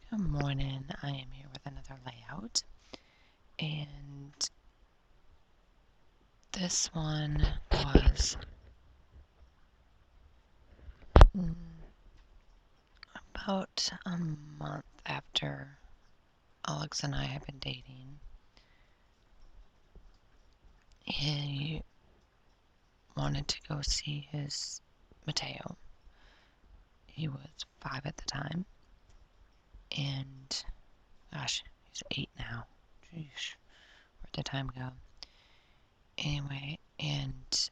Good morning. I am here with another layout, and this one was mm, about a month after Alex and I have been dating. He wanted to go see his Mateo. He was 5 at the time, and gosh, he's 8 now. Jeez, where'd the time go? Anyway, and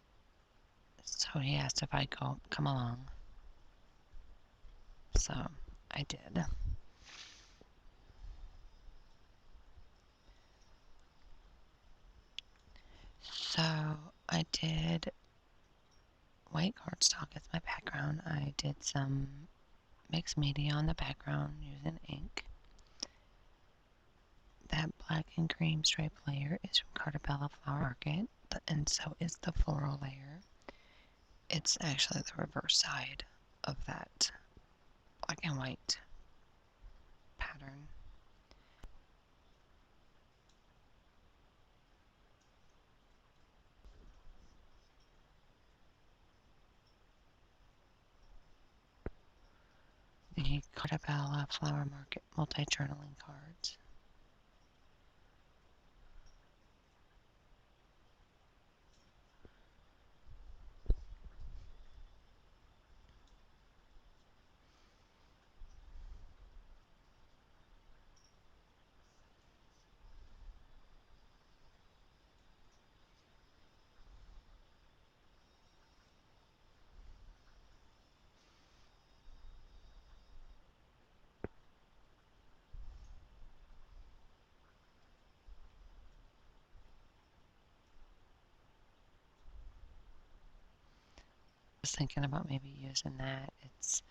so he asked if I'd come along. So I did. So I did white cardstock as my background. I did some mixed media on the background using ink. That black and cream stripe layer is from Cartabella Flower Market, and so is the floral layer. It's actually the reverse side of that black and white pattern. The Cartabella Flower Market multi-journaling cards. I was thinking about maybe using that. It's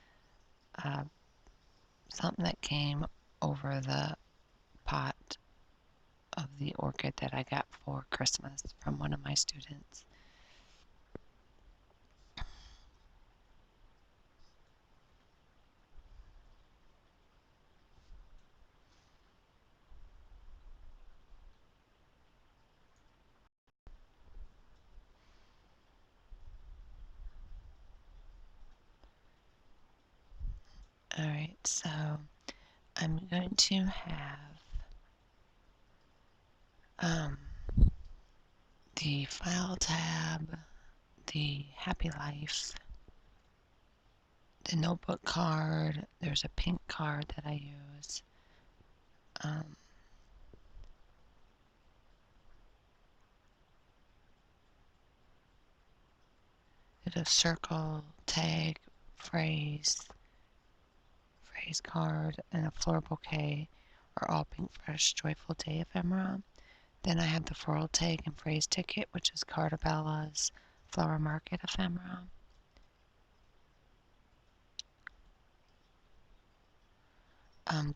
something that came over the pot of the orchid that I got for Christmas from one of my students. Alright, so I'm going to have the file tab, the happy life, the notebook card. There's a pink card that I use. There's a circle, tag, phrase card, and a floral bouquet are all Pink Fresh Joyful Day ephemera. Then I have the floral tag and phrase ticket, which is Cartabella's Flower Market ephemera.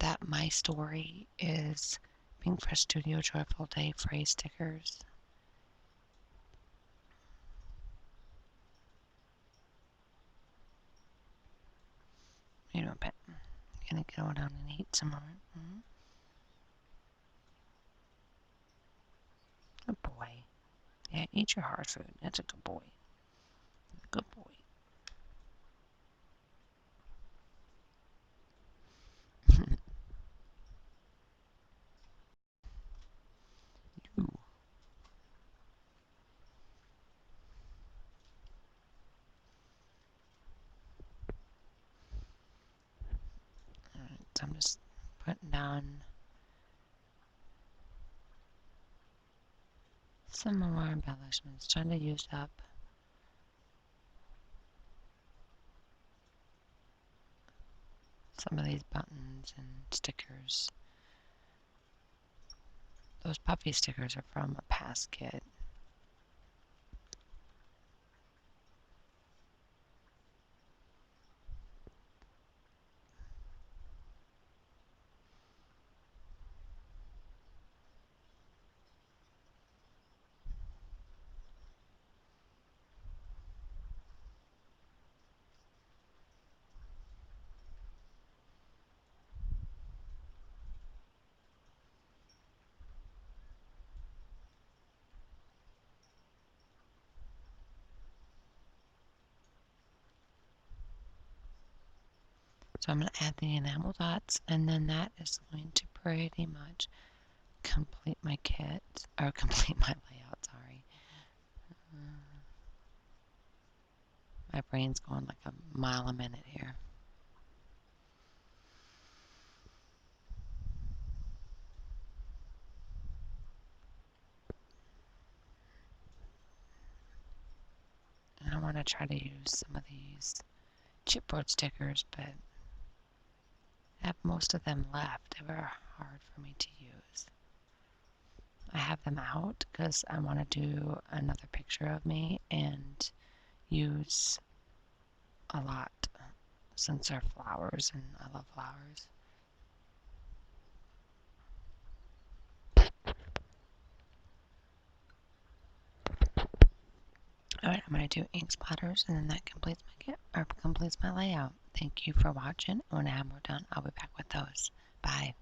That My Story is Pink Fresh Studio Joyful Day phrase stickers. You know, but I'm gonna go down and eat some more. Good boy. Yeah, eat your hard food. That's a good boy. Good boy. You. Alright, so I'm just putting down some more embellishments, trying to use up some of these buttons and stickers. Those puppy stickers are from a past kit. So I'm going to add the enamel dots, and then that is going to pretty much complete my kit, or complete my layout, sorry. My brain's going like a mile a minute here. And I want to try to use some of these chipboard stickers, but I have most of them left. They were hard for me to use. I have them out because I want to do another picture of me and use a lot since they're flowers and I love flowers. Alright, I'm going to do ink splatters and then that completes my kit, or completes my layout. Thank you for watching. When I have more done, I'll be back with those. Bye.